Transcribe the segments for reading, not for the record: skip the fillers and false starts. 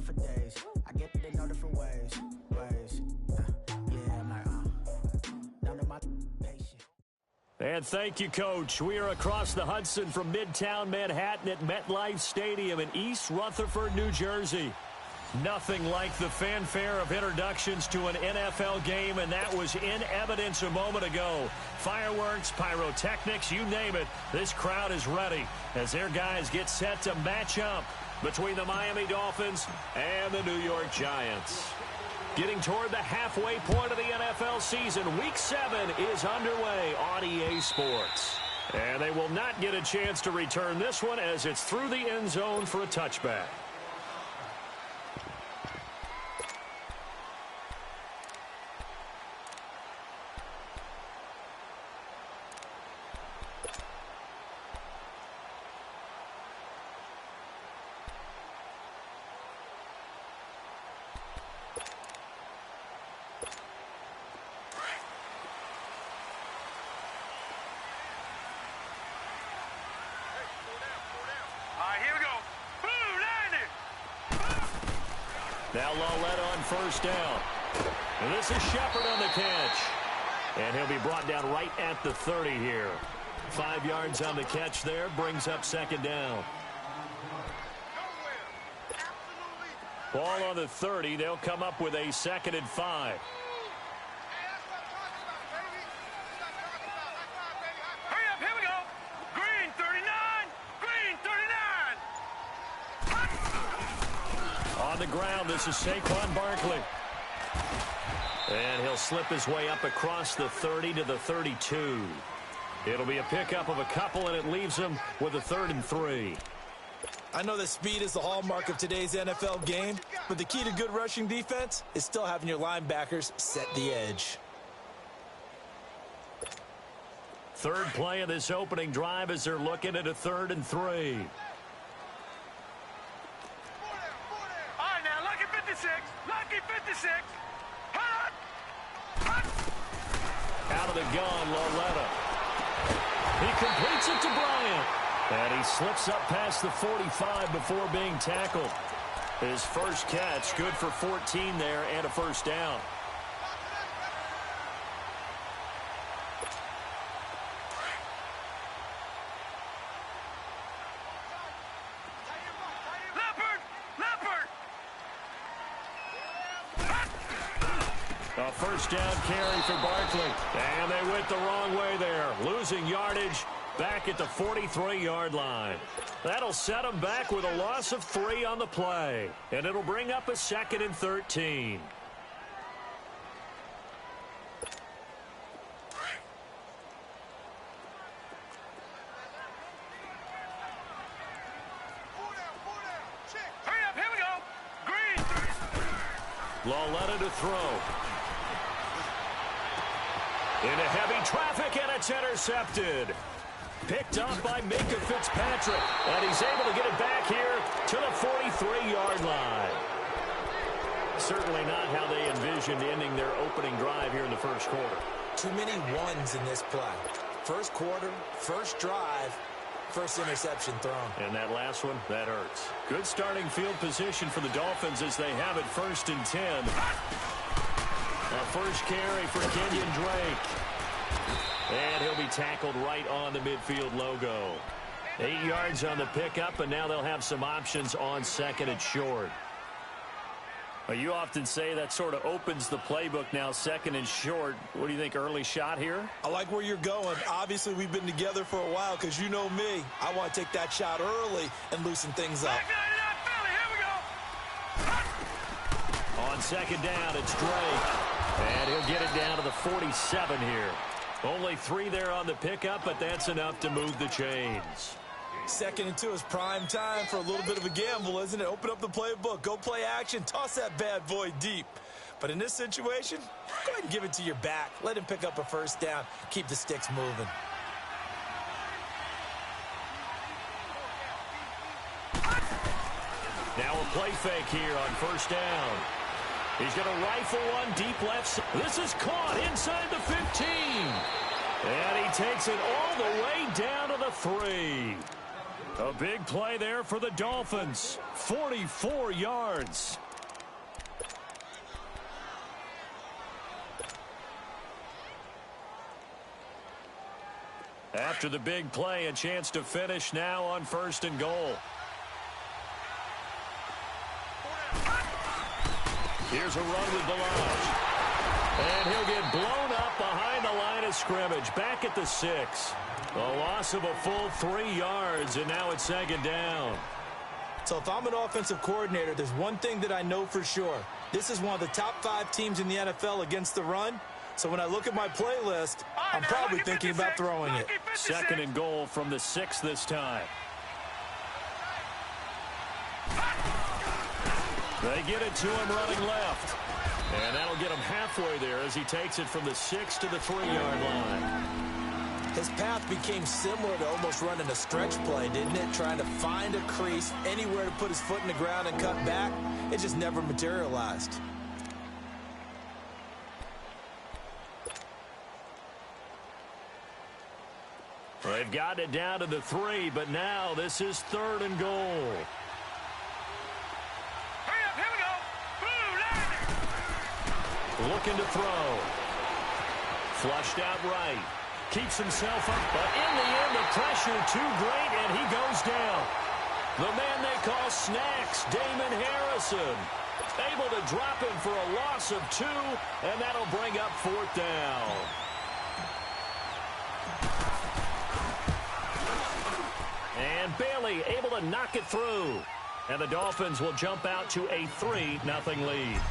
for days. I get it in all different ways. Yeah, I'm like, down to my patient. And thank you, Coach. We are across the Hudson from Midtown Manhattan at MetLife Stadium in East Rutherford, New Jersey. Nothing like the fanfare of introductions to an NFL game, and that was in evidence a moment ago. Fireworks, pyrotechnics, you name it. This crowd is ready as their guys get set to match up between the Miami Dolphins and the New York Giants. Getting toward the halfway point of the NFL season, Week 7 is underway on EA Sports. And they will not get a chance to return this one as it's through the end zone for a touchback. Now Loletta on first down. And this is Shepard on the catch. And he'll be brought down right at the 30 here. 5 yards on the catch there, brings up second down. Ball on the 30, they'll come up with a 2nd and 5. The ground, this is Saquon Barkley. And he'll slip his way up across the 30 to the 32. It'll be a pickup of a couple, and it leaves him with a 3rd and 3. I know that speed is the hallmark of today's NFL game, but the key to good rushing defense is still having your linebackers set the edge. Third play of this opening drive as they're looking at a 3rd and 3. Lucky 56. Out of the gun, Loletta. He completes it to Bryant. And he slips up past the 45 before being tackled. His first catch, good for 14 there and a first down. A first down carry for Barkley. And they went the wrong way there. Losing yardage back at the 43-yard line. That'll set them back with a loss of 3 on the play. And it'll bring up a 2nd and 13. Hurry up, here we go. Green. Loletta to throw. Into heavy traffic, and it's intercepted. Picked up by Minka Fitzpatrick, and he's able to get it back here to the 43-yard line. Certainly not how they envisioned ending their opening drive here in the first quarter. Too many ones in this play. First quarter, first drive, first interception thrown. And that last one, that hurts. Good starting field position for the Dolphins as they have it 1st and 10. A first carry for Kenyon Drake. And he'll be tackled right on the midfield logo. 8 yards on the pickup, and now they'll have some options on 2nd and short. Well, you often say that sort of opens the playbook now, 2nd and short. What do you think, early shot here? I like where you're going. Obviously, we've been together for a while because you know me. I want to take that shot early and loosen things up. On 2nd down, it's Drake. And he'll get it down to the 47 here. Only 3 there on the pickup, but that's enough to move the chains. 2nd and 2 is prime time for a little bit of a gamble, isn't it? Open up the playbook, go play action, toss that bad boy deep. But in this situation, go ahead and give it to your back. Let him pick up a first down. Keep the sticks moving. Now a play fake here on 1st down. He's going to rifle one deep left. This is caught inside the 15. And he takes it all the way down to the 3. A big play there for the Dolphins. 44 yards. After the big play, a chance to finish now on 1st and goal. Here's a run with Balaj. And he'll get blown up behind the line of scrimmage. Back at the 6. A loss of a full 3 yards, and now it's 2nd down. So if I'm an offensive coordinator, there's one thing that I know for sure. This is one of the top 5 teams in the NFL against the run. So when I look at my playlist, I'm probably thinking about throwing it. 2nd and goal from the 6 this time. They get it to him running left. And that'll get him halfway there as he takes it from the 6 to the 3-yard line. His path became similar to almost running a stretch play, didn't it? Trying to find a crease, anywhere to put his foot in the ground and cut back. It just never materialized. They've got it down to the 3, but now this is 3rd and goal. Hurry up, here we go. Blue, Looking to throw. Flushed out right. Keeps himself up, but in the end, the pressure too great, and he goes down. The man they call Snacks, Damon Harrison, able to drop him for a loss of 2, and that'll bring up 4th down. And Bailey able to knock it through. And the Dolphins will jump out to a 3-0 lead.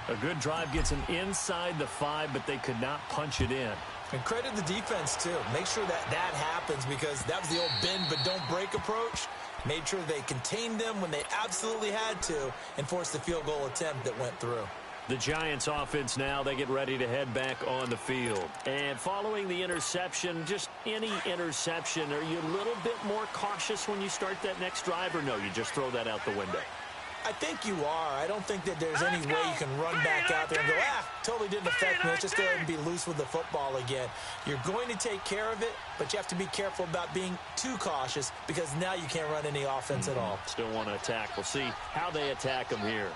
A good drive gets them inside the 5, but they could not punch it in. And credit the defense, too. Make sure that happens, because that was the old bend but don't break approach. Made sure they contained them when they absolutely had to and forced the field goal attempt that went through. The Giants offense now, they get ready to head back on the field. And following the interception, just any interception, are you a little bit more cautious when you start that next drive, or no, you just throw that out the window? I think you are. I don't think that there's any way you can run back out there and go, totally didn't affect me. Let's just go ahead and be loose with the football again. You're going to take care of it, but you have to be careful about being too cautious, because now you can't run any offense at all. Still want to attack. We'll see how they attack them here.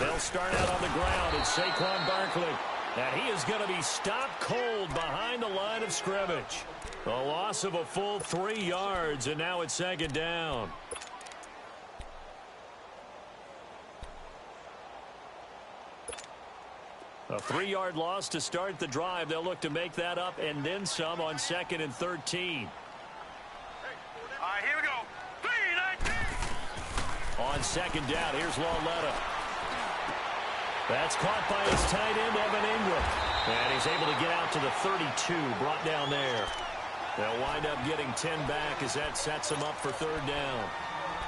They'll start out on the ground. It's Saquon Barkley. And he is going to be stopped cold behind the line of scrimmage. A loss of a full 3 yards, and now it's 2nd down. A 3-yard loss to start the drive. They'll look to make that up and then some on 2nd and 13. all right, here we go. 3-19. On 2nd down, here's Lauletta. That's caught by his tight end, Evan Ingram. And he's able to get out to the 32, brought down there. They'll wind up getting 10 back as that sets them up for 3rd down.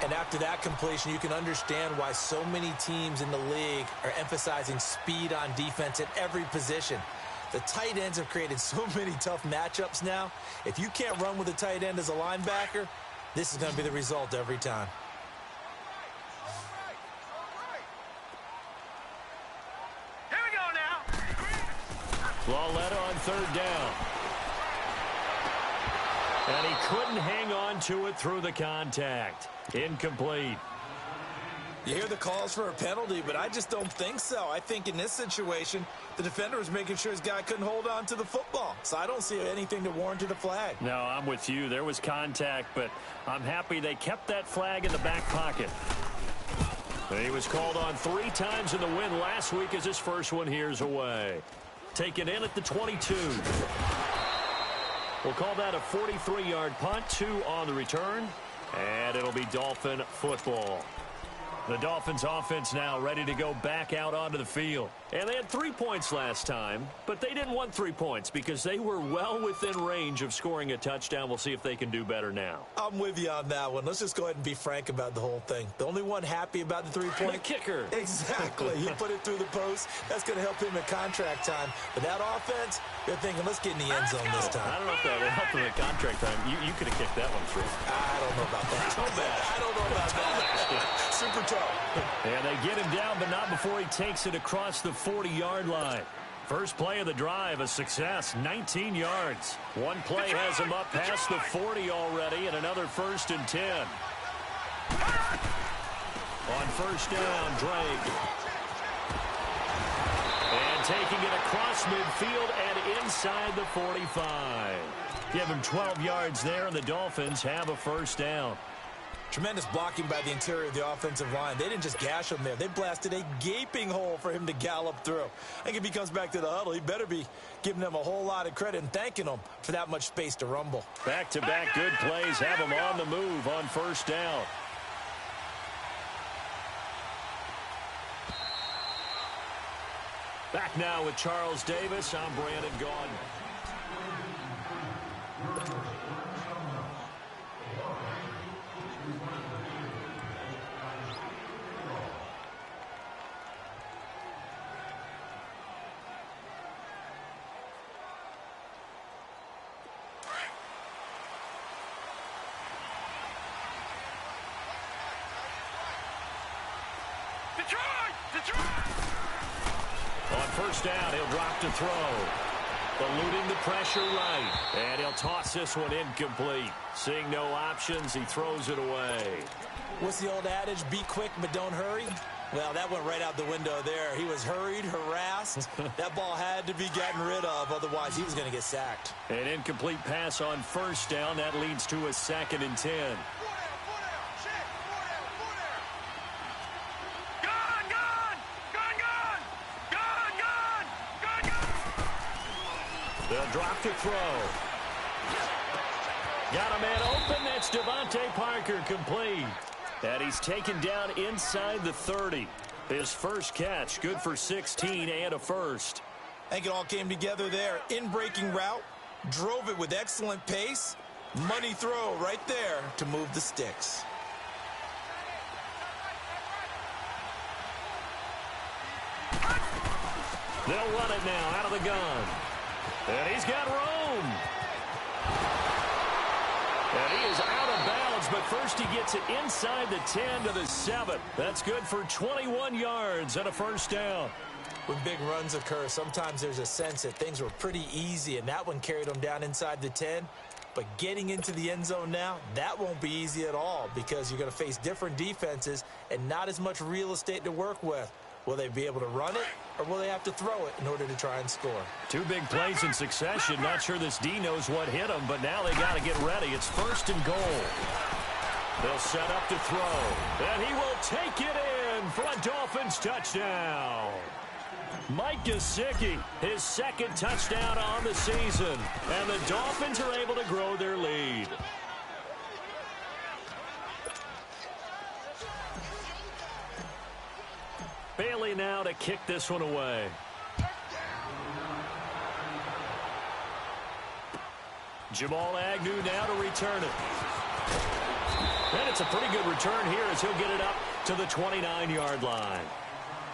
And after that completion, you can understand why so many teams in the league are emphasizing speed on defense at every position. The tight ends have created so many tough matchups now. If you can't run with a tight end as a linebacker, this is going to be the result every time. Here we go now. Lauletta on 3rd down. And he couldn't hang on to it through the contact. Incomplete. You hear the calls for a penalty, but I just don't think so. I think in this situation, the defender was making sure his guy couldn't hold on to the football. So I don't see anything to warrant a flag. No, I'm with you. There was contact, but I'm happy they kept that flag in the back pocket. He was called on 3 times in the win last week as his first one here's away. Taken in at the 22. We'll call that a 43-yard punt, 2 on the return, and it'll be Dolphin football. The Dolphins offense now ready to go back out onto the field. And they had 3 points last time, but they didn't want 3 points because they were well within range of scoring a touchdown. We'll see if they can do better now. I'm with you on that one. Let's just go ahead and be frank about the whole thing. The only one happy about the 3-point... The kicker. Exactly. He put it through the post. That's going to help him in contract time. But that offense, they're thinking, let's get in the end zone this time. I don't know if that would help him in contract time. You could have kicked that one through. I don't know about that. I don't know about that. Super tough. And they get him down, but not before he takes it across the 40-yard line. First play of the drive, a success, 19 yards. One play has him up past the 40 already, and another 1st and 10. On first down, Drake. And taking it across midfield and inside the 45. Give him 12 yards there, and the Dolphins have a first down. Tremendous blocking by the interior of the offensive line. They didn't just gash him there. They blasted a gaping hole for him to gallop through. I think if he comes back to the huddle, he better be giving them a whole lot of credit and thanking them for that much space to rumble. Back-to-back good plays have him on the move on first down. Back now with Charles Davis. I'm Brandon Gaudin. First down, he'll drop to throw. Eluding the pressure right. And he'll toss this one incomplete. Seeing no options, he throws it away. What's the old adage? Be quick, but don't hurry? Well, that went right out the window there. He was hurried, harassed. That ball had to be gotten rid of, otherwise he was going to get sacked. An incomplete pass on first down. That leads to a 2nd and 10. They'll drop to throw. Got a man open. That's Devontae Parker, complete. And he's taken down inside the 30. His first catch, good for 16 and a first. I think it all came together there. In-breaking route, drove it with excellent pace. Money throw right there to move the sticks. They'll run it now out of the gun. And he's got room. And he is out of bounds, but first he gets it inside the 10 to the 7. That's good for 21 yards and a first down. When big runs occur, sometimes there's a sense that things were pretty easy, and that one carried them down inside the 10. But getting into the end zone now, that won't be easy at all because you're going to face different defenses and not as much real estate to work with. Will they be able to run it, or will they have to throw it in order to try and score? Two big plays in succession. Not sure this D knows what hit him, but now they got to get ready. It's 1st and goal. They'll set up to throw, and he will take it in for a Dolphins touchdown. Mike Gesicki, his 2nd touchdown on the season, and the Dolphins are able to grow their lead. Bailey now to kick this one away. Jamal Agnew now to return it. And it's a pretty good return here as he'll get it up to the 29-yard line.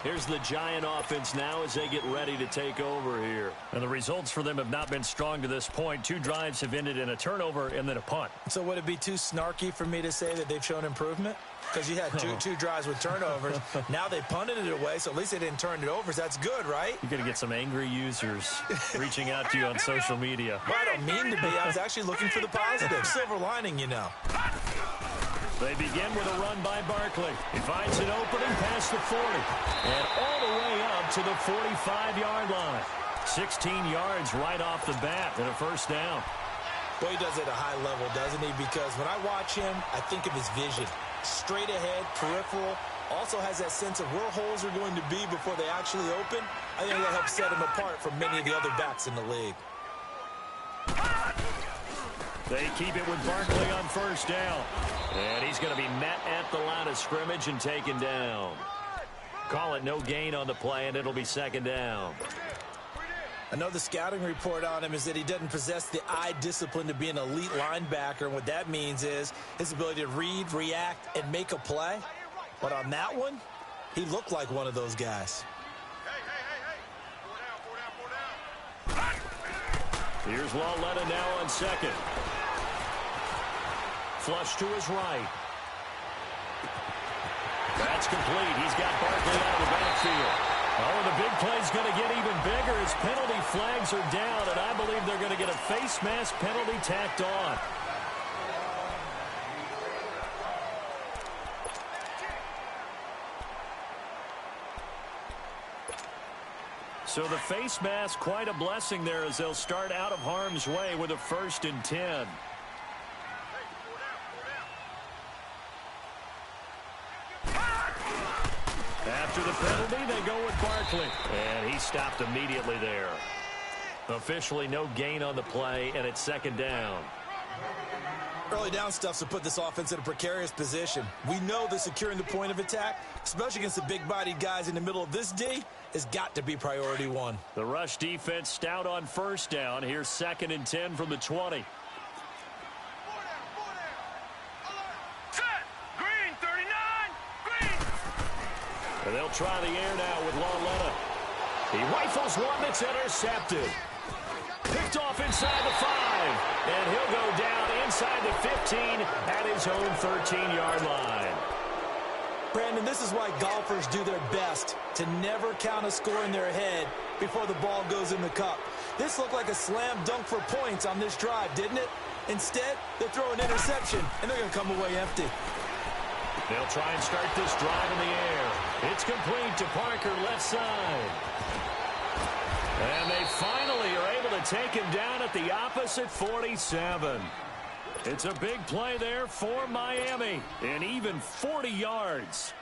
Here's the Giant offense now as they get ready to take over here. And the results for them have not been strong to this point. 2 drives have ended in a turnover and then a punt. So would it be too snarky for me to say that they've shown improvement? Because you had two drives with turnovers. Now they punted it away, so at least they didn't turn it over. So that's good, right? You're going to get some angry users reaching out to you on social media. Well, I don't mean to be. I was actually looking for the positive. Silver lining, you know. They begin with a run by Barkley. He finds an opening past the 40. And all the way up to the 45-yard line. 16 yards right off the bat and a first down. Well, he does it at a high level, doesn't he? Because when I watch him, I think of his vision. Straight ahead, peripheral. Also has that sense of where holes are going to be before they actually open. I think that helps set him apart from many of the other backs in the league. They keep it with Barkley on first down. And he's going to be met at the line of scrimmage and taken down. Call it no gain on the play, and it'll be 2nd down. I know the scouting report on him is that he doesn't possess the eye discipline to be an elite linebacker. And what that means is his ability to read, react, and make a play. But on that one, he looked like one of those guys. Here's Lauletta now on 2nd. Flush to his right. That's complete. He's got Barkley out of the backfield. Oh, the big play's going to get even bigger as penalty flags are down, and I believe they're going to get a face mask penalty tacked on. So the face mask, quite a blessing there as they'll start out of harm's way with a 1st and 10. After the penalty, they go with Barkley. And he stopped immediately there. Officially no gain on the play, and it's 2nd down. Early down stuffs will put this offense in a precarious position. We know that securing the point of attack, especially against the big-bodied guys in the middle of this D, has got to be priority 1. The rush defense stout on 1st down. Here's 2nd and 10 from the 20. Set. Green, 39. Green. And they'll try the air now with Lauletta. He rifles one that's intercepted. Picked off inside the 5. And he'll go down inside the 15 at his own 13-yard line. Brandon, this is why golfers do their best to never count a score in their head before the ball goes in the cup. This looked like a slam dunk for points on this drive, didn't it? Instead, they throw an interception, and they're going to come away empty. They'll try and start this drive in the air. It's complete to Parker, left side. And they finally are able to take him down at the opposite 47. It's a big play there for Miami, and even 40 yards.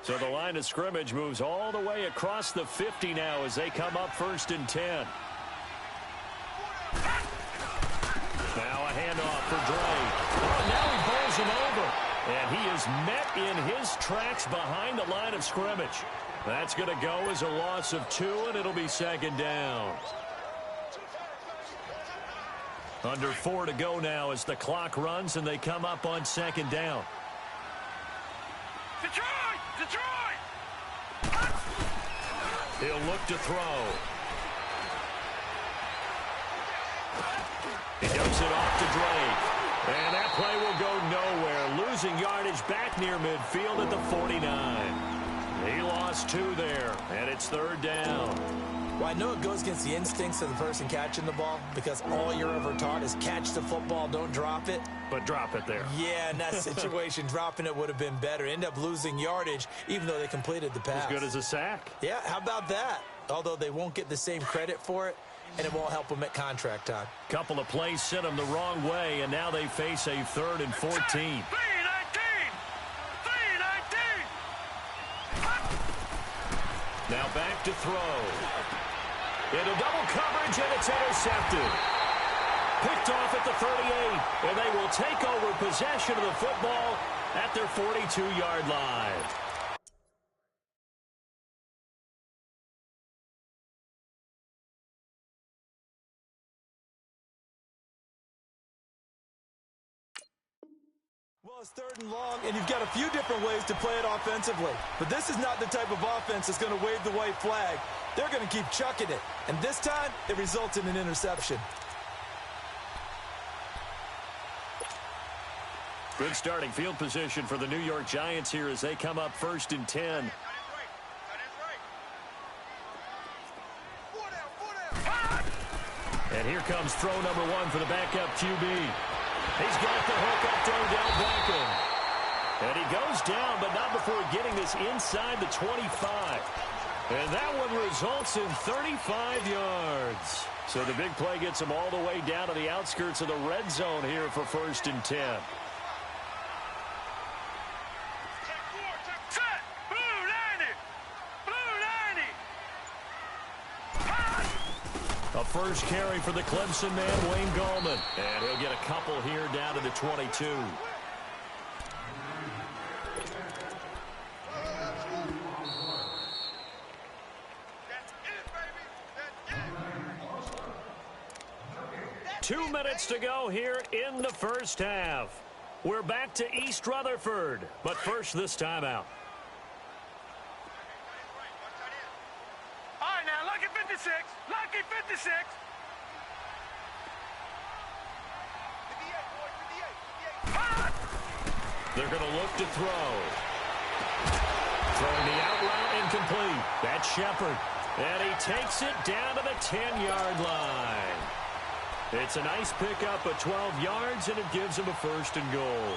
So the line of scrimmage moves all the way across the 50 now as they come up 1st and 10. Now a handoff for Drake. Oh, now he bowls him over. And he is met in his tracks behind the line of scrimmage. That's going to go as a loss of 2, and it'll be 2nd down. Under 4 to go now as the clock runs, and they come up on 2nd down. Detroit! Detroit! He'll look to throw. He dumps it off to Drake. And that play will go nowhere. Losing yardage back near midfield at the 49. He lost 2 there, and it's 3rd down. Well, I know it goes against the instincts of the person catching the ball because all you're ever taught is catch the football, don't drop it. But drop it there. Yeah, in that situation, dropping it would have been better. End up losing yardage, even though they completed the pass. As good as a sack. Yeah, how about that? Although they won't get the same credit for it, and it won't help them at contract time. Couple of plays sent them the wrong way, and now they face a 3rd and 14. 3-19. Now back to throw. Into double coverage, and it's intercepted. Picked off at the 38, and they will take over possession of the football at their 42-yard line. Well, it's 3rd and long, and you've got a few different ways to play it offensively. But this is not the type of offense that's going to wave the white flag. They're going to keep chucking it. And this time, it results in an interception. Good starting field position for the New York Giants here as they come up 1st and 10. And here comes throw number 1 for the backup QB. He's got the hook up to Odell Beckham. And he goes down, but not before getting this inside the 25. And that one results in 35 yards. So the big play gets him all the way down to the outskirts of the red zone here for 1st and 10. A first carry for the Clemson man, Wayne Gallman. And he'll get a couple here down to the 22. Two minutes to go here in the first half. We're back to East Rutherford, but first this timeout. All right, now, lucky 56. Lucky 56. 58. They're going to look to throw. Throwing the out route incomplete. That's Shepard. And he takes it down to the 10-yard line. It's a nice pickup of 12 yards, and it gives him a 1st and goal.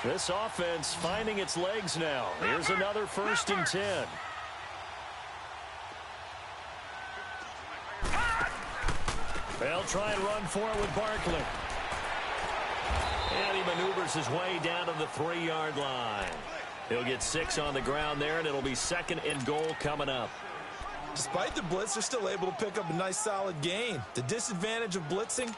This offense finding its legs now. Here's another 1st and 10. They'll try and run for it with Barkley. And he maneuvers his way down to the 3-yard line. He'll get 6 on the ground there, and it'll be 2nd and goal coming up. Despite the blitz, they're still able to pick up a nice solid gain. The disadvantage of blitzing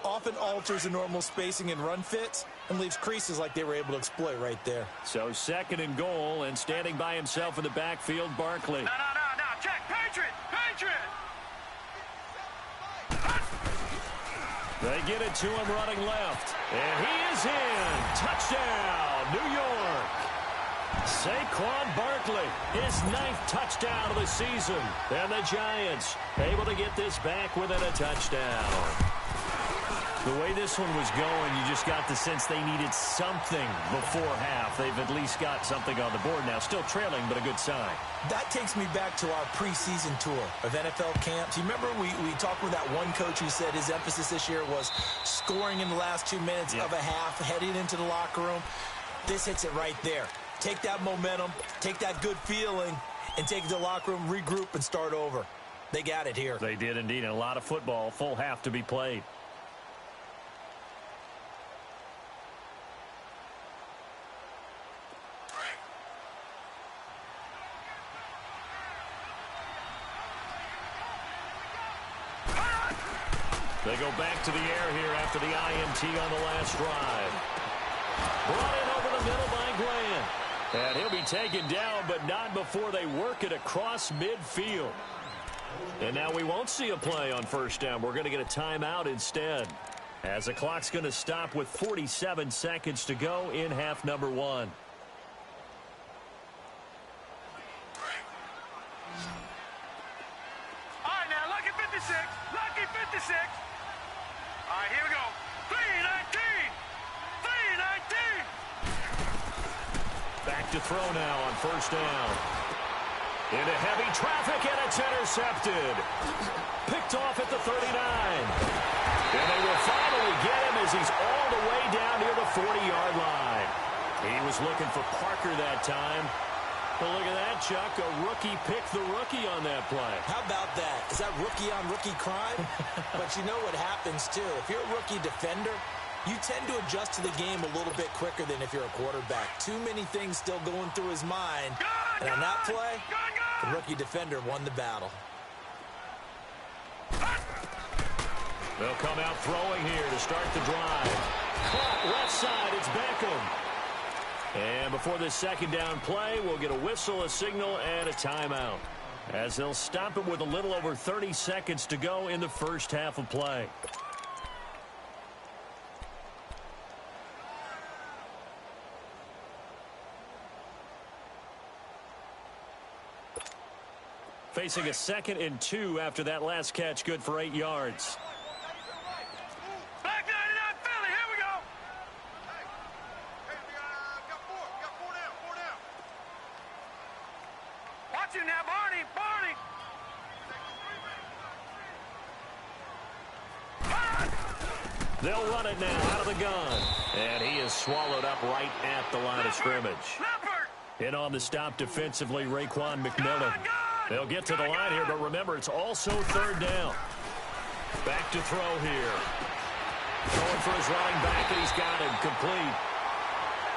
often alters the normal spacing and run fits and leaves creases like they were able to exploit right there. So 2nd and goal, and standing by himself in the backfield, Barkley. No. Check. Patriot. They get it to him running left. And he is in. Touchdown, New York. Saquon Barkley, his 9th touchdown of the season. And the Giants able to get this back within a touchdown. The way this one was going, you just got the sense they needed something before half. They've at least got something on the board now. Still trailing, but a good sign. That takes me back to our preseason tour of NFL camps. You remember we talked with that one coach who said his emphasis this year was scoring in the last 2 minutes of a half, heading into the locker room. This hits it right there. Take that momentum, take that good feeling, and take it to the locker room, regroup, and start over. They got it here. They did indeed. And a lot of football, full half to be played. They go back to the air here after the INT on the last drive. Brought in over the middle by Grant. And he'll be taken down, but not before they work it across midfield. And now we won't see a play on 1st down. We're going to get a timeout instead, as the clock's going to stop with 47 seconds to go in half number 1. All right, now, lucky 56. Lucky 56. All right, here we go. 319. 319. Back to throw now on 1st down. Into heavy traffic, and it's intercepted. Picked off at the 39. And they will finally get him as he's all the way down near the 40-yard line. He was looking for Parker that time. But look at that, Chuck. A rookie picked the rookie on that play. How about that? Is that rookie-on-rookie crime? But you know what happens, too. If you're a rookie defender, you tend to adjust to the game a little bit quicker than if you're a quarterback. Too many things still going through his mind. And on that play, the rookie defender won the battle. They'll come out throwing here to start the drive. Caught left side, it's Beckham. And before this 2nd down play, we'll get a whistle, a signal, and a timeout, as they'll stop it with a little over 30 seconds to go in the 1st half of play. Facing a 2nd and 2 after that last catch, good for 8 yards. Black 99 Philly, here we go. Watch him now, Barney. They'll run it now out of the gun. And he is swallowed up right at the line of scrimmage. In on the stop defensively, Raekwon McMillan. They'll get to the line here, but remember, it's also 3rd down. Back to throw here. Going for his running back, and he's got him complete.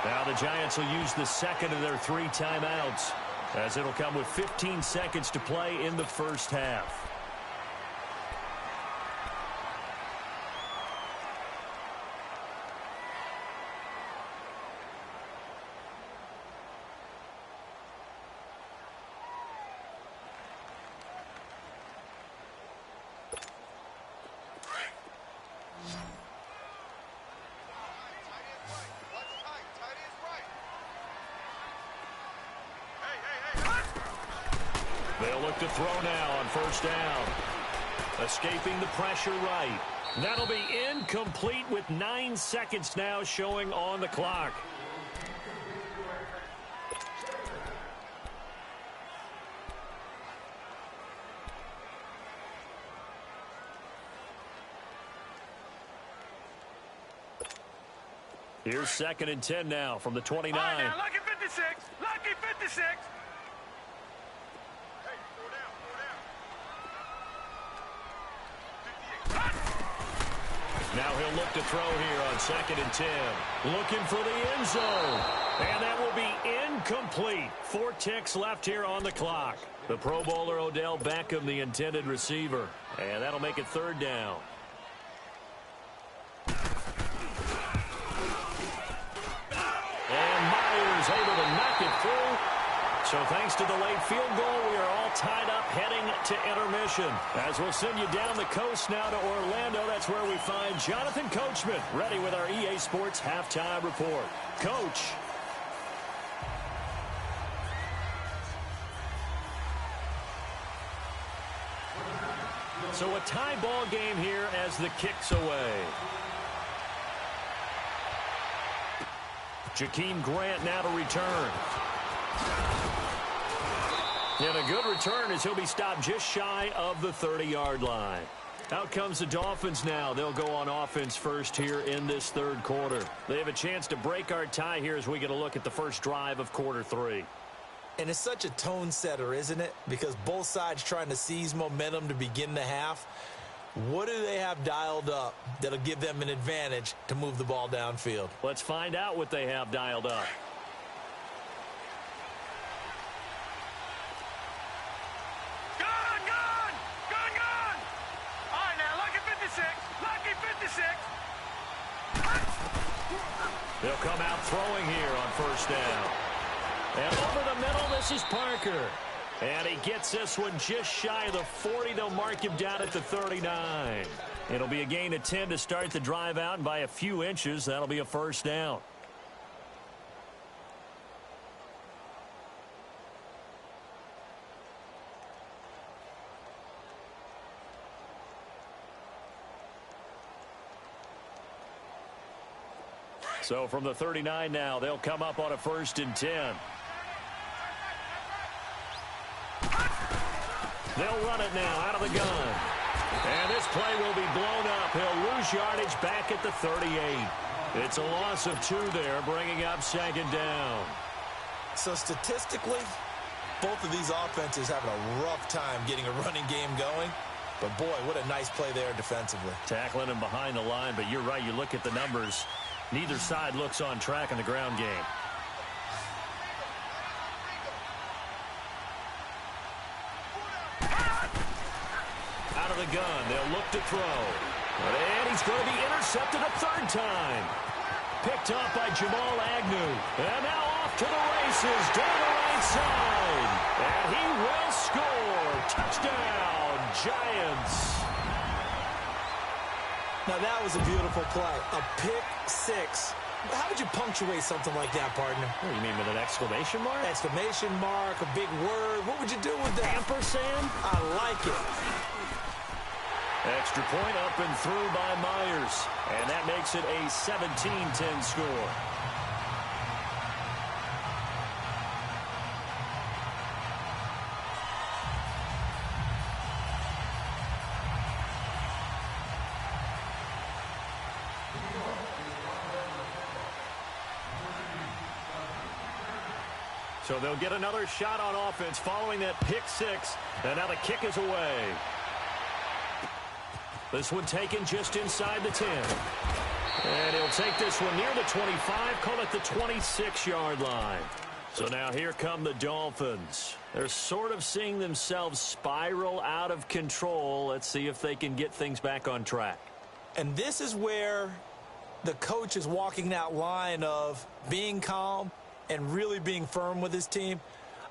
Now the Giants will use the 2nd of their 3 timeouts, as it'll come with 15 seconds to play in the 1st half. look to throw now on first down. Escaping the pressure right. That'll be incomplete with 9 seconds now showing on the clock. Here's 2nd and 10 now from the 29. All right, now, lucky 56. Lucky 56. Now he'll look to throw here on 2nd and 10. Looking for the end zone. And that will be incomplete. 4 ticks left here on the clock. The Pro Bowler Odell Beckham, the intended receiver. And that'll make it 3rd down. And Myers able to knock it through. So thanks to the late field goal, we are all tied up heading to intermission. As we'll send you down the coast now to Orlando, that's where we find Jonathan Coachman ready with our EA Sports Halftime Report. Coach. So a tie ball game here as the kick's away. Jakeem Grant now to return. And a good return as he'll be stopped just shy of the 30-yard line. Out comes the Dolphins now. They'll go on offense first here in this 3rd quarter. They have a chance to break our tie here as we get a look at the first drive of quarter 3. And it's such a tone setter, isn't it? Because both sides trying to seize momentum to begin the half. What do they have dialed up that'll give them an advantage to move the ball downfield? Let's find out what they have dialed up. They'll come out throwing here on first down. And over the middle, this is Parker. And he gets this one just shy of the 40. They'll mark him down at the 39. It'll be a gain of 10 to start the drive out, and by a few inches, that'll be a first down. So from the 39 now, they'll come up on a 1st and 10. They'll run it now out of the gun. And this play will be blown up. He'll lose yardage back at the 38. It's a loss of 2 there, bringing up 2nd down. So statistically, both of these offenses having a rough time getting a running game going. But boy, what a nice play there defensively. Tackling him behind the line, but you're right. You look at the numbers. Neither side looks on track in the ground game. Out of the gun, they'll look to throw. And he's going to be intercepted a 3rd time. Picked up by Jamal Agnew. And now off to the races down the right side. And he will score. Touchdown, Giants. Now, that was a beautiful play. A pick 6. How would you punctuate something like that, partner? What do you mean, with an exclamation mark? Exclamation mark, a big word. What would you do with that? Ampersand? I like it. Extra point up and through by Myers. And that makes it a 17-10 score. So they'll get another shot on offense following that pick 6. And now the kick is away. This one taken just inside the 10. And he'll take this one near the 25, call it the 26-yard line. So now here come the Dolphins. They're sort of seeing themselves spiral out of control. Let's see if they can get things back on track. And this is where the coach is walking that line of being calm and really being firm with his team.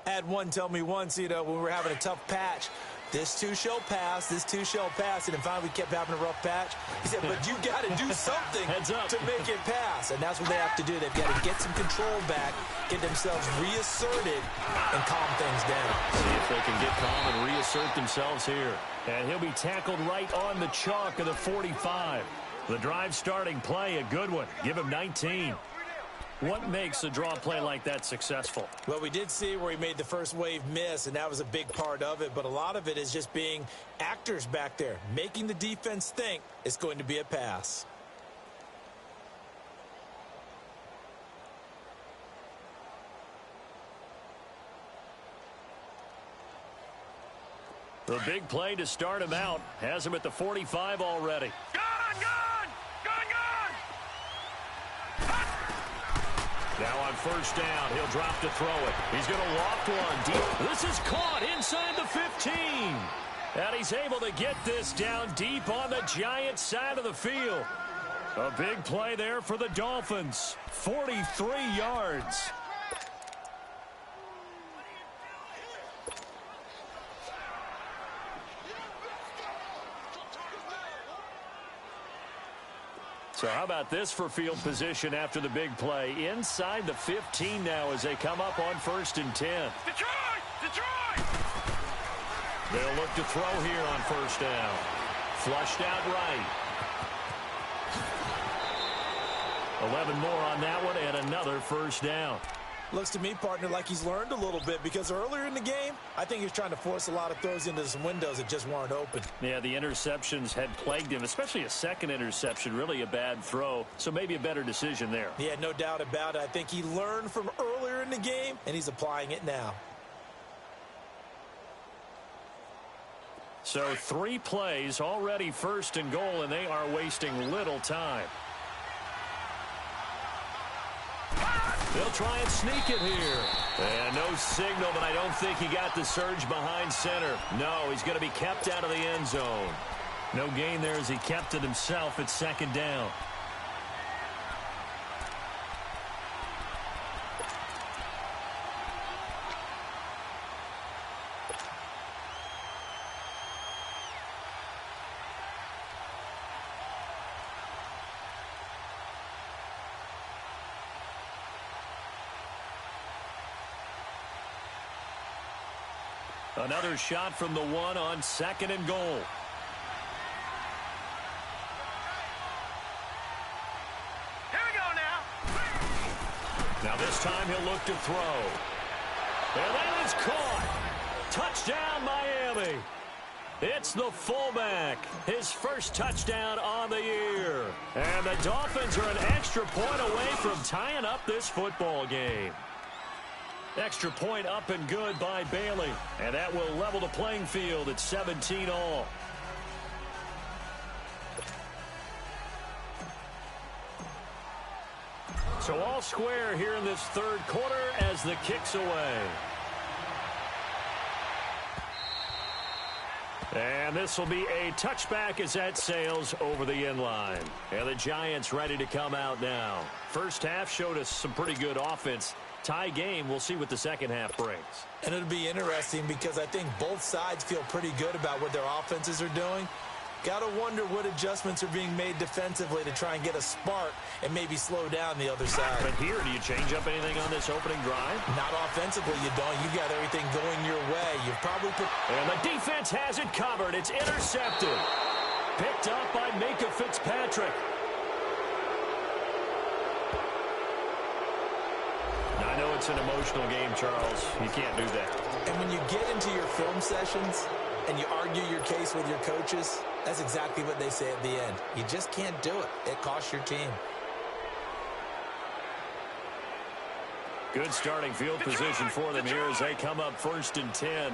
I had one tell me once, when we were having a tough patch, This too shall pass. This too shall pass. And then finally we kept having a rough patch. He said, but you got to do something to make it pass. And that's what they have to do. They've got to get some control back, get themselves reasserted, and calm things down. See if they can get calm and reassert themselves here. And he'll be tackled right on the chalk of the 45. The drive starting play, a good one. Give him 19. What makes a draw play like that successful? Well, we did see where he made the first wave miss, and that was a big part of it. But a lot of it is just being actors back there, making the defense think it's going to be a pass. The big play to start him out has him at the 45 already. Now on first down, he'll drop to throw it. He's going to loft one deep. This is caught inside the 15. And he's able to get this down deep on the Giants side of the field. A big play there for the Dolphins. 43 yards. So how about this for field position after the big play? Inside the 15 now as they come up on 1st and 10. Detroit! They'll look to throw here on first down. Flushed out right. 11 more on that one and another first down. Looks to me, partner, like he's learned a little bit because earlier in the game, I think he was trying to force a lot of throws into some windows that just weren't open. Yeah, the interceptions had plagued him, especially a second interception, really a bad throw. So maybe a better decision there. Yeah, no doubt about it. I think he learned from earlier in the game, and he's applying it now. So 3 plays, already 1st and goal, and they are wasting little time. They'll try and sneak it here. And no signal, but I don't think he got the surge behind center. No, he's going to be kept out of the end zone. No gain there as he kept it himself at 2nd down. Another shot from the 1 on 2nd and goal. Here we go now. Now this time he'll look to throw. And that is caught. Touchdown, Miami. It's the fullback. His first touchdown on the year. And the Dolphins are an extra point away from tying up this football game. Extra point up and good by Bailey. And that will level the playing field at 17 all. So all square here in this 3rd quarter as the kick's away. And this will be a touchback as that sails over the end line. And the Giants ready to come out now. First half showed us some pretty good offense. Tie game, we'll see what the second half brings. And it'll be interesting because I think both sides feel pretty good about what their offenses are doing. Got to wonder what adjustments are being made defensively to try and get a spark and maybe slow down the other side. But here, do you change up anything on this opening drive? Not offensively, you don't. You've got everything going your way. You've probably put... And the defense has it covered. It's intercepted. Picked up by Minka Fitzpatrick. I know it's an emotional game, Charles. You can't do that. And when you get into your film sessions and you argue your case with your coaches, that's exactly what they say at the end. You just can't do it. It costs your team. Good starting field position for them here as they come up 1st and 10.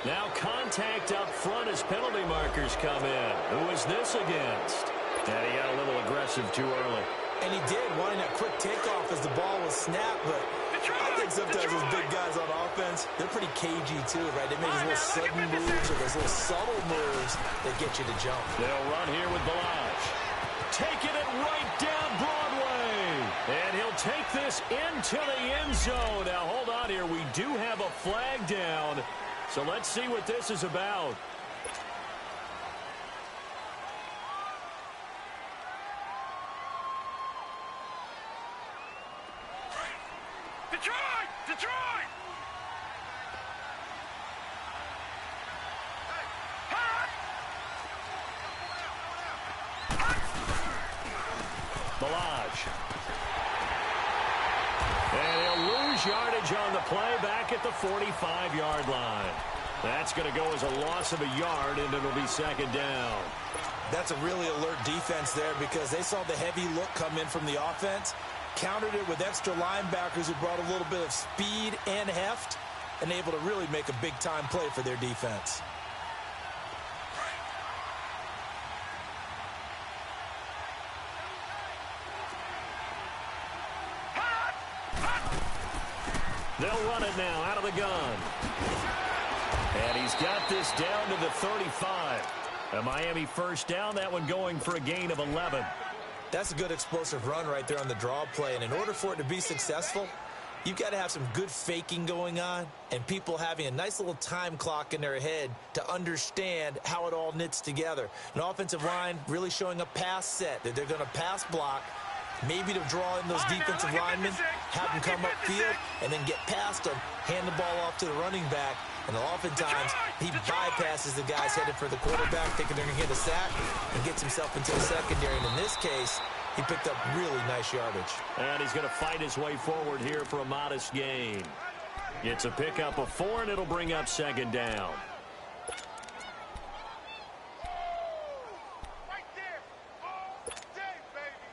Now contact up front as penalty markers come in. Who is this against? And he got a little aggressive too early. And he did, wanting a quick takeoff as the ball was snapped, but I think sometimes those big guys on offense, they're pretty cagey too, right? They make those little sudden moves or those little subtle moves that get you to jump. They'll run here with Balaj. Taking it right down Broadway. And he'll take this into the end zone. Now, hold on here. We do have a flag down. So let's see what this is about. Detroit! Detroit! Balaj. And he'll lose yardage on the play back at the 45-yard line. That's going to go as a loss of a yard, and it'll be second down. That's a really alert defense there because they saw the heavy look come in from the offense, countered it with extra linebackers who brought a little bit of speed and heft, and able to really make a big-time play for their defense. They'll run it now out of the gun. And he's got this down to the 35. A Miami first down, that one going for a gain of 11. That's a good explosive run right there on the draw play. And in order for it to be successful, you've got to have some good faking going on and people having a nice little time clock in their head to understand how it all knits together. An offensive line really showing a pass set that they're going to pass block, maybe to draw in those defensive linemen, have them come upfield, and then get past them, hand the ball off to the running back. And oftentimes, he bypasses the guys headed for the quarterback, thinking they're going to get a sack, and gets himself into the secondary. And in this case, he picked up really nice yardage. And he's going to fight his way forward here for a modest gain. It's a pickup of 4, and it'll bring up second down. Right there. All day, baby.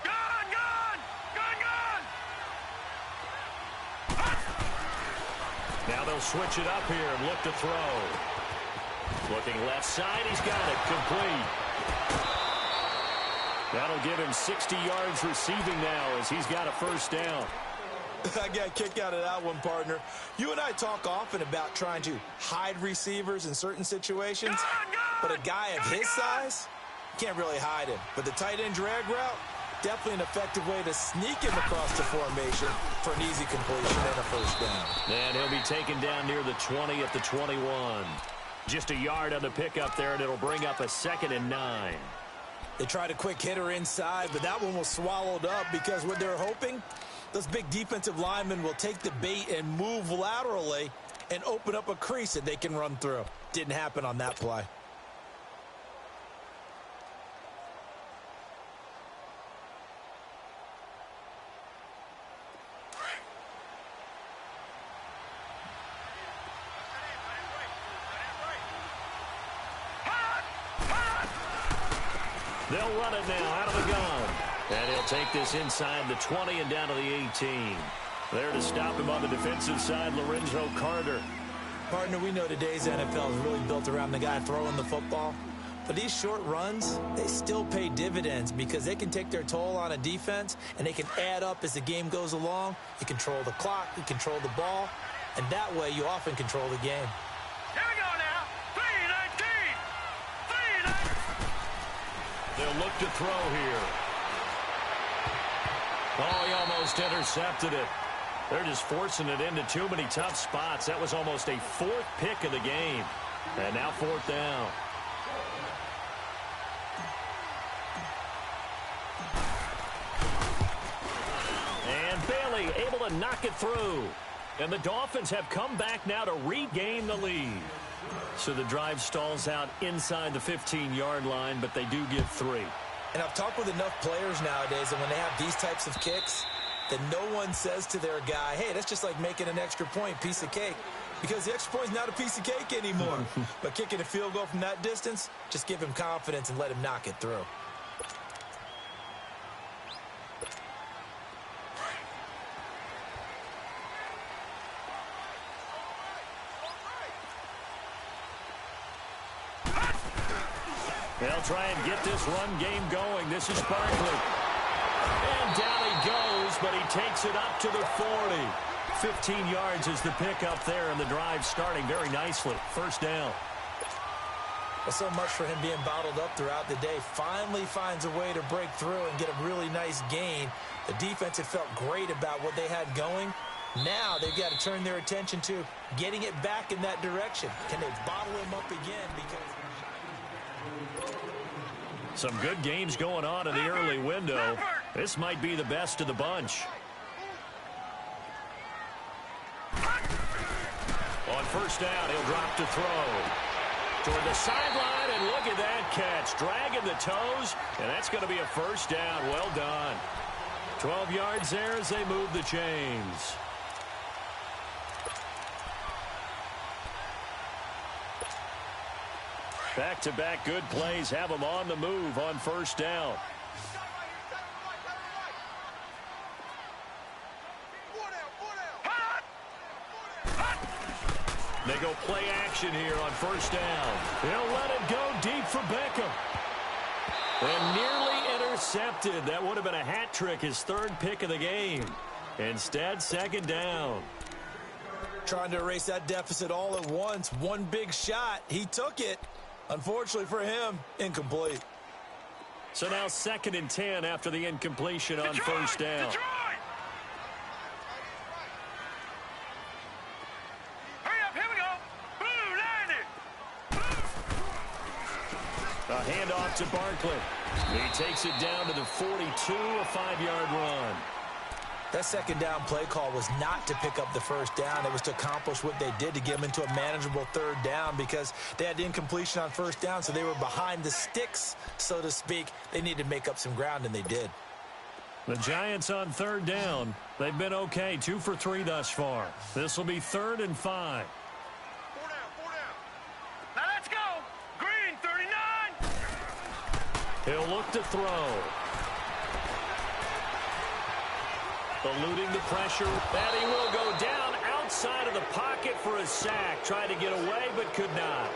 Gun, gun! Gun, gun! Now they'll switch it up here and look to throw. Looking left side, he's got it complete. That'll give him 60 yards receiving now as he's got a first down. I got a kick out of that one, partner. You and I talk often about trying to hide receivers in certain situations, but a guy of his size, can't really hide him. But the tight end drag route, definitely an effective way to sneak him across the formation for an easy completion and a first down. And he'll be taken down near the 20 at the 21. Just a yard on the pickup there, and it'll bring up a 2nd and 9. They tried a quick hitter inside, but that one was swallowed up because what they're hoping, those big defensive linemen will take the bait and move laterally and open up a crease that they can run through. Didn't happen on that play. They'll run it now out of the gun. And he'll take this inside the 20 and down to the 18. There to stop him on the defensive side, Lorenzo Carter. Partner, we know today's NFL is really built around the guy throwing the football. But these short runs, they still pay dividends because they can take their toll on a defense and they can add up as the game goes along. You control the clock, you control the ball, and that way you often control the game. Here we go now. 3-19. 3-19. They'll look to throw here. Oh, he almost intercepted it. They're just forcing it into too many tough spots. That was almost a 4th pick of the game. And now 4th down. And Bailey able to knock it through. And the Dolphins have come back now to regain the lead. So the drive stalls out inside the 15-yard line, but they do get 3. And I've talked with enough players nowadays that when they have these types of kicks, that no one says to their guy, hey, that's just like making an extra point, piece of cake. Because the extra point is not a piece of cake anymore. But kicking a field goal from that distance, just give him confidence and let him knock it through. They'll try and get this run game going. This is Barkley. And down he goes, but he takes it up to the 40. 15 yards is the pickup there, and the drive starting very nicely. First down. Well, so much for him being bottled up throughout the day. Finally finds a way to break through and get a really nice gain. The defense had felt great about what they had going. Now they've got to turn their attention to getting it back in that direction. Can they bottle him up again? Because some good games going on in the early window. This might be the best of the bunch. On first down, he'll drop to throw. Toward the sideline, and look at that catch. Dragging the toes, and that's going to be a first down. Well done. 12 yards there as they move the chains. Back-to-back good plays have them on the move on first down. They go play action here on first down. They'll let it go deep for Beckham. And nearly intercepted. That would have been a hat trick, his third pick of the game. Instead, second down. Trying to erase that deficit all at once. One big shot. He took it. Unfortunately for him, incomplete. So now 2nd and 10 after the incompletion on first down. A handoff to Barkley. He takes it down to the 42, a 5-yard run. That second down play call was not to pick up the first down. It was to accomplish what they did to get them into a manageable third down because they had incompletion on first down, so they were behind the sticks, so to speak. They needed to make up some ground, and they did. The Giants on third down. They've been okay, 2 for 3 thus far. This will be 3rd and 5. Now let's go. Green, 39. He'll look to throw. Eluding the pressure, and he will go down outside of the pocket for a sack. Tried to get away, but could not.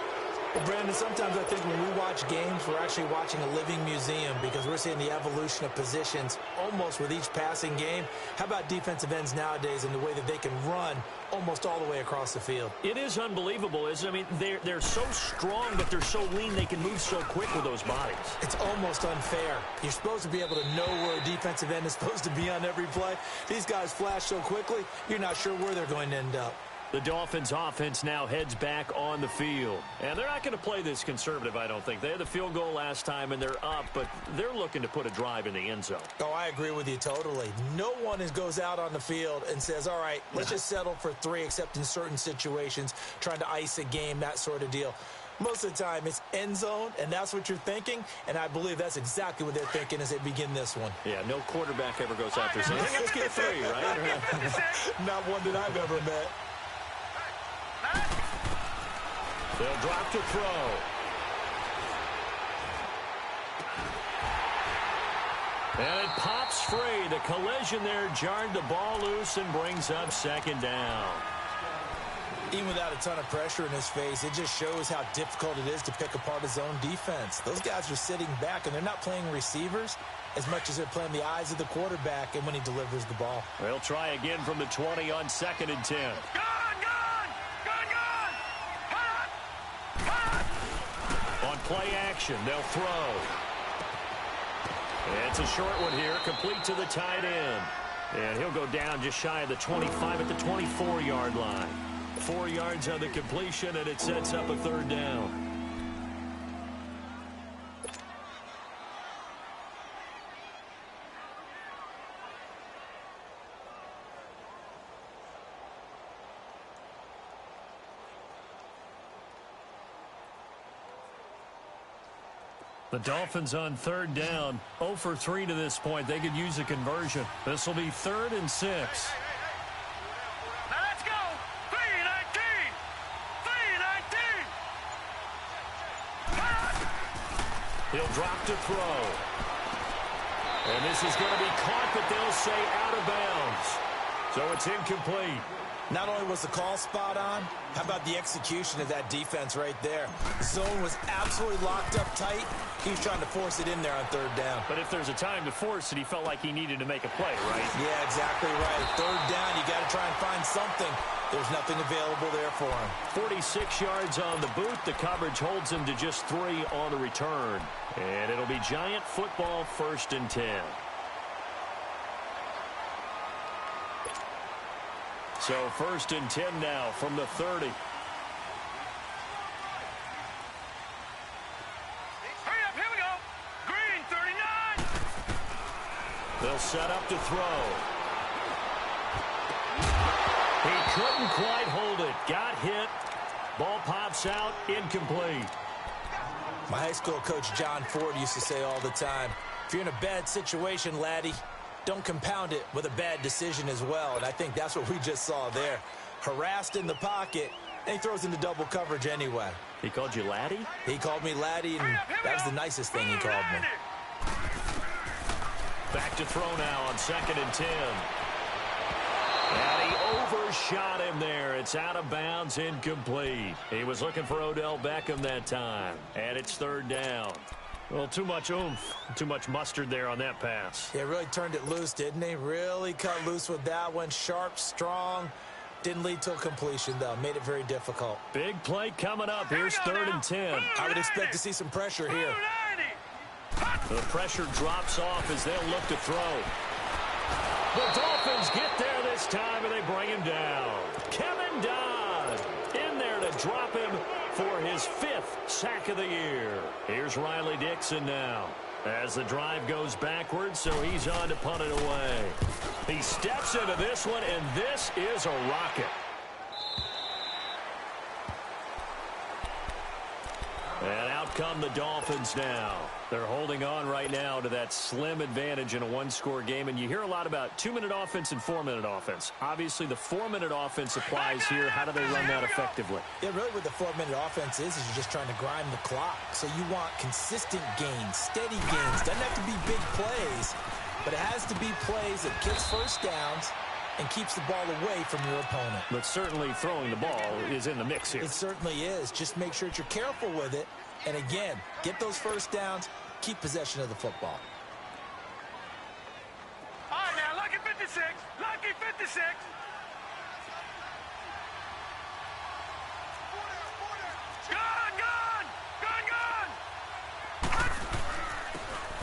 Well, Brandon, sometimes I think when we watch games, we're actually watching a living museum because we're seeing the evolution of positions almost with each passing game. How about defensive ends nowadays and the way that they can run almost all the way across the field? It is unbelievable, isn't it? I mean, they're so strong, but they're so lean, they can move so quick with those bodies. It's almost unfair. You're supposed to be able to know where a defensive end is supposed to be on every play. These guys flash so quickly, you're not sure where they're going to end up. The Dolphins offense now heads back on the field. And they're not going to play this conservative, I don't think. They had the field goal last time, and they're up, but they're looking to put a drive in the end zone. Oh, I agree with you totally. No one goes out on the field and says, all right, let's just settle for 3, except in certain situations, trying to ice a game, that sort of deal. Most of the time, it's end zone, and that's what you're thinking, and I believe that's exactly what they're thinking as they begin this one. Yeah, no quarterback ever goes out there saying, hey, let's get 3, right? Not one that I've ever met. They'll drop to throw. And it pops free. The collision there jarred the ball loose and brings up second down. Even without a ton of pressure in his face, it just shows how difficult it is to pick apart his own defense. Those guys are sitting back, and they're not playing receivers as much as they're playing the eyes of the quarterback and when he delivers the ball. They'll try again from the 20 on 2nd and 10. Play action. They'll throw. It's a short one here, complete to the tight end. And he'll go down just shy of the 25 at the 24-yard line. 4 yards on the completion, and it sets up a third down. The Dolphins on third down, 0 for 3 to this point. They could use a conversion. This will be 3rd and 6. Now let's go. 3-19. 3-19. He'll drop to throw. And this is going to be caught, but they'll say out of bounds. So it's incomplete. Not only was the call spot on, how about the execution of that defense right there? The zone was absolutely locked up tight. He was trying to force it in there on third down. But if there's a time to force it, he felt like he needed to make a play, right? Yeah, exactly right. Third down, you got to try and find something. There's nothing available there for him. 46 yards on the boot. The coverage holds him to just 3 on the return. And it'll be Giant football, 1st and 10. So 1st and 10 now from the 30. Hurry up, here we go. Green, 39. They'll set up to throw. He couldn't quite hold it. Got hit. Ball pops out. Incomplete. My high school coach, John Ford, used to say all the time, if you're in a bad situation, laddie, don't compound it with a bad decision as well. And I think that's what we just saw there. Harassed in the pocket, and he throws into double coverage anyway. He called you laddie? He called me laddie, and that was the nicest thing he called me. Back to throw now on 2nd and 10. And he overshot him there. It's out of bounds, incomplete. He was looking for Odell Beckham that time. And it's 3rd down. Well, too much oomph, too much mustard there on that pass. Yeah, really turned it loose, didn't he? Really cut loose with that one. Sharp, strong. Didn't lead to a completion, though. Made it very difficult. Big play coming up. Here's 3rd and 10. I would expect to see some pressure here. The pressure drops off as they'll look to throw. The Dolphins get there this time, and they bring him down. Kevin Dodd in there to drop him for his 5th sack of the year. Here's Riley Dixon now as the drive goes backwards, so he's on to punt it away. He steps into this one, and this is a rocket. And out come the Dolphins now. They're holding on right now to that slim advantage in a one-score game. And you hear a lot about 2-minute offense and 4-minute offense. Obviously, the 4-minute offense applies here. How do they run that effectively? Yeah, really what the 4-minute offense is you're just trying to grind the clock. So you want consistent gains, steady gains. Doesn't have to be big plays, but it has to be plays that gets first downs and keeps the ball away from your opponent. But certainly throwing the ball is in the mix here. It certainly is. Just make sure that you're careful with it. And again, get those first downs, keep possession of the football. All right, now, lucky 56. Lucky 56. Gun, gun! Gun, gun!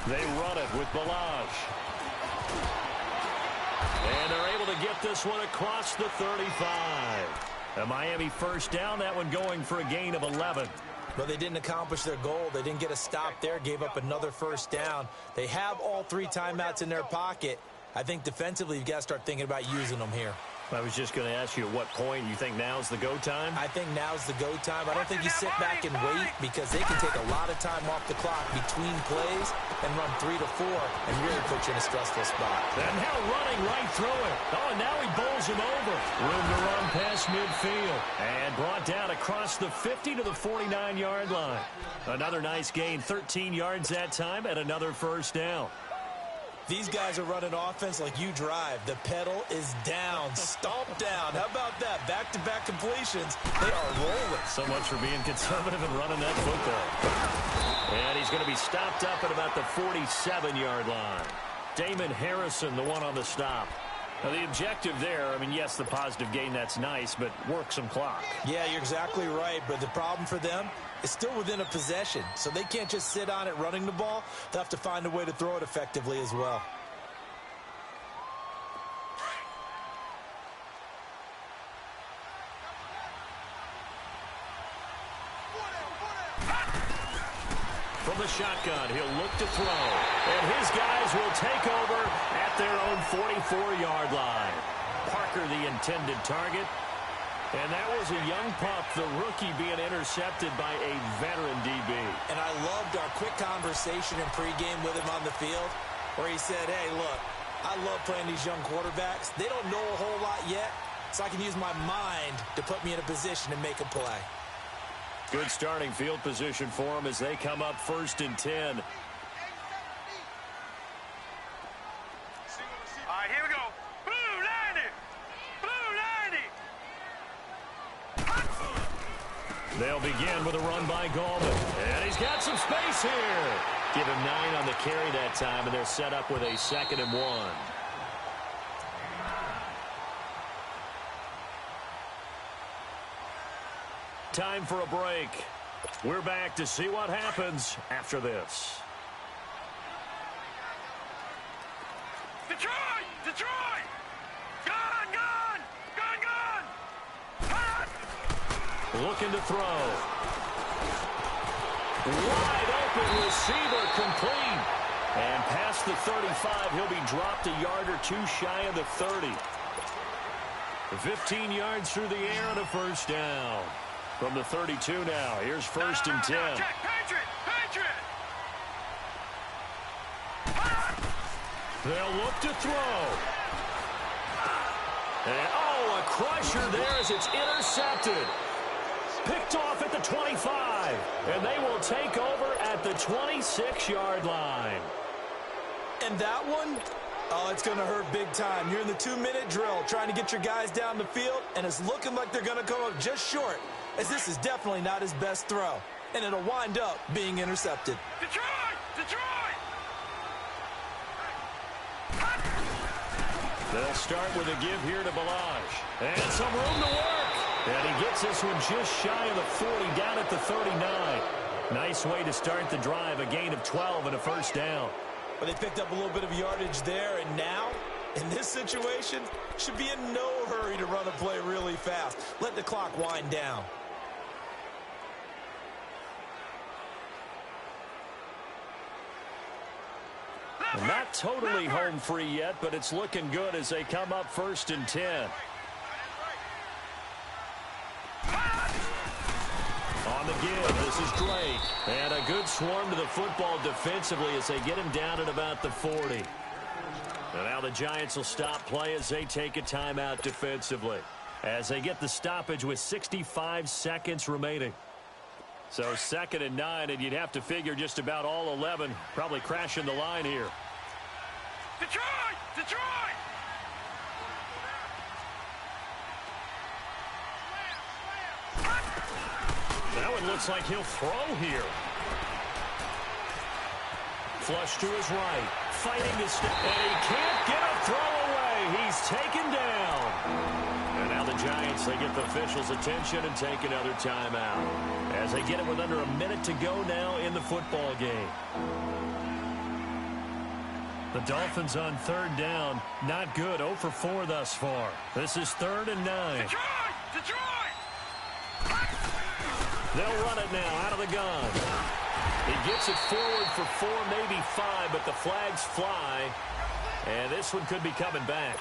They run it with Balaj. And they're able to get this one across the 35. A Miami first down, that one going for a gain of 11. But they didn't accomplish their goal. They didn't get a stop there, gave up another first down. They have all 3 timeouts in their pocket. I think defensively you've got to start thinking about using them here. I was just going to ask you at what point you think now's the go time? I think now's the go time. I don't think you sit back and wait because they can take a lot of time off the clock between plays and run 3 to 4 and really put you in a stressful spot. And now running right through it. Oh, and now he bowls him over. Room to run past midfield. And brought down across the 50 to the 49-yard line. Another nice gain, 13 yards that time, and another first down. These guys are running offense like you drive. The pedal is down, stomped down. How about that? Back-to-back completions. They are rolling. So much for being conservative and running that football. And he's going to be stopped up at about the 47-yard line. Damon Harrison, the one on the stop. Now, the objective there, I mean, yes, the positive gain, that's nice, but work some clock. Yeah, you're exactly right, but the problem for them is still within a possession, so they can't just sit on it running the ball. They'll have to find a way to throw it effectively as well. From the shotgun, he'll look to throw. And his guys will take over at their own 44-yard line. Parker, the intended target. And that was a young pup, the rookie being intercepted by a veteran DB. And I loved our quick conversation in pregame with him on the field where he said, hey, look, I love playing these young quarterbacks. They don't know a whole lot yet, so I can use my mind to put me in a position to make a play. Good starting field position for them as they come up 1st and 10. All right, here we go. Blue 90. Blue 90. They'll begin with a run by Gallman. And he's got some space here. Give him 9 on the carry that time, and they're set up with a 2nd and 1. Time for a break. We're back to see what happens after this. Detroit! Detroit! Gone! Gone! Gone! Gone! Hot! Looking to throw. Wide open receiver complete. And past the 35, he'll be dropped a yard or 2 shy of the 30. 15 yards through the air and a first down. From the 32 now, here's 1st and 10. Check, Patriot! Patriot! They'll look to throw. And, oh, a crusher there as it's intercepted. Picked off at the 25. And they will take over at the 26-yard line. And that one, oh, it's going to hurt big time. You're in the 2-minute drill trying to get your guys down the field, and it's looking like they're going to come up just short, as this is definitely not his best throw. And it'll wind up being intercepted. Detroit! Detroit! They'll start with a give here to Balaj. And some room to work. And he gets this one just shy of the 40, down at the 39. Nice way to start the drive, a gain of 12 and a first down. But they picked up a little bit of yardage there, and now, in this situation, should be in no hurry to run a play really fast. Let the clock wind down. Not totally home free yet, but it's looking good as they come up 1st and 10. On the give, this is Drake. And a good swarm to the football defensively as they get him down at about the 40. And now the Giants will stop play as they take a timeout defensively, as they get the stoppage with 65 seconds remaining. So 2nd and 9, and you'd have to figure just about all 11 probably crashing the line here. Detroit! Detroit! Now it looks like he'll throw here. Flush to his right. Fighting to step. And he can't get a throw away. He's taken down. And now the Giants, they get the officials' attention and take another timeout, as they get it with under a minute to go now in the football game. The Dolphins on 3rd down. Not good. 0 for 4 thus far. This is 3rd and 9. Detroit! Detroit! They'll run it now out of the gun. He gets it forward for 4, maybe 5, but the flags fly. And this one could be coming back.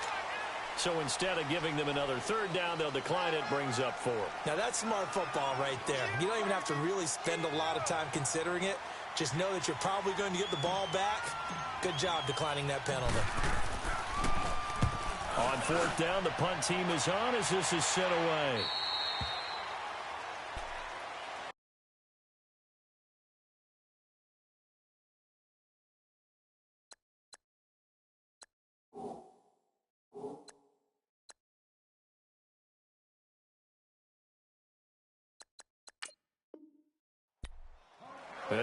So instead of giving them another 3rd down, they'll decline it. Brings up 4. Now, that's smart football right there. You don't even have to really spend a lot of time considering it. Just know that you're probably going to get the ball back. Good job declining that penalty. On 4th down, the punt team is on as this is sent away.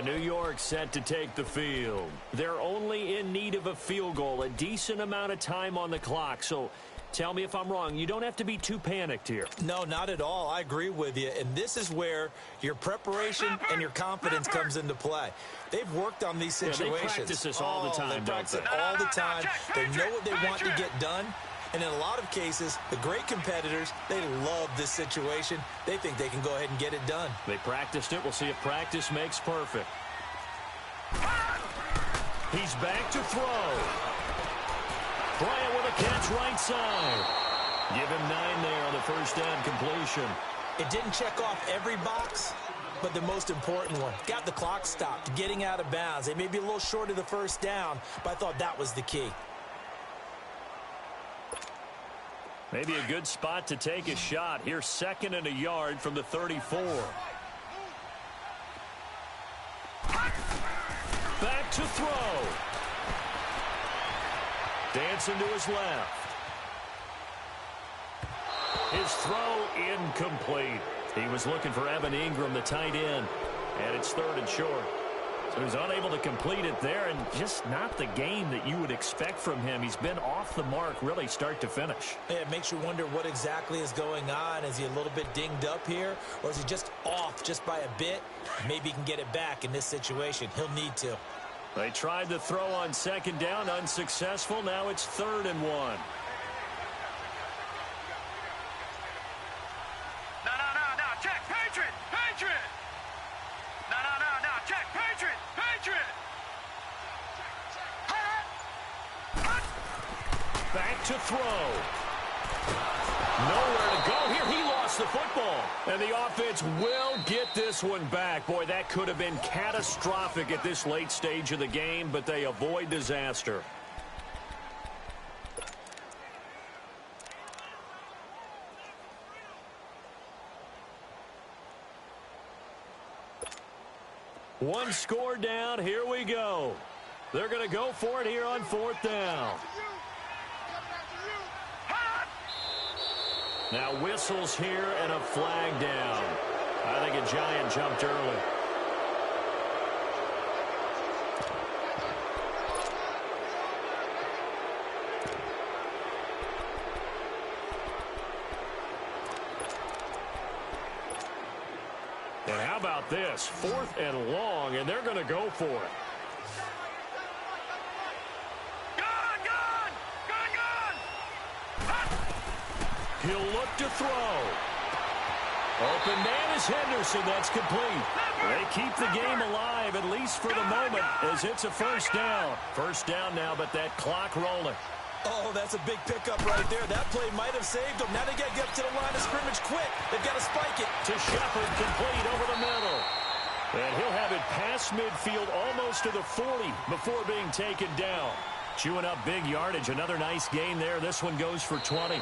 New York set to take the field. They're only in need of a field goal, a decent amount of time on the clock. So tell me if I'm wrong. You don't have to be too panicked here. No, not at all. I agree with you. And this is where your preparation and your confidence comes into play. They've worked on these situations. They practice this all the time, They practice it all the time. They know what they want to get done. And in a lot of cases, the great competitors, they love this situation. They think they can go ahead and get it done. They practiced it. We'll see if practice makes perfect. He's back to throw. Bryant with a catch right side. Give him 9 there on the first down completion. It didn't check off every box, but the most important one. Got the clock stopped, getting out of bounds. They may be a little short of the first down, but I thought that was the key. Maybe a good spot to take a shot. Here's 2nd and a yard from the 34. Back to throw. Dancing to his left. His throw incomplete. He was looking for Evan Ingram, the tight end, and it's 3rd and short. So he's unable to complete it there, and just not the game that you would expect from him. He's been off the mark really start to finish. Yeah, it makes you wonder what exactly is going on. Is he a little bit dinged up here, or is he just off just by a bit? Maybe he can get it back in this situation. He'll need to. They tried to throw on 2nd down, unsuccessful. Now it's 3rd and 1. No, check, Patriot, Patriot. No, check, Patriot, Patriot. Back to throw. Nowhere to go here. He lost the football. And the offense will get this one back. Boy, that could have been catastrophic at this late stage of the game, but they avoid disaster. One score down. Here we go. They're going to go for it here on 4th down. Now whistles here and a flag down. I think a Giant jumped early. And how about this? 4th and long, and they're going to go for it. He'll look to throw. Open man is Henderson. That's complete. They keep the game alive, at least for the moment, as it's a 1st down. 1st down now, but that clock rolling. Oh, that's a big pickup right there. That play might have saved them. Now they got to get up to the line of scrimmage quick. They've got to spike it. To Shepard, complete over the middle. And he'll have it past midfield almost to the 40 before being taken down. Chewing up big yardage. Another nice gain there. This one goes for 20.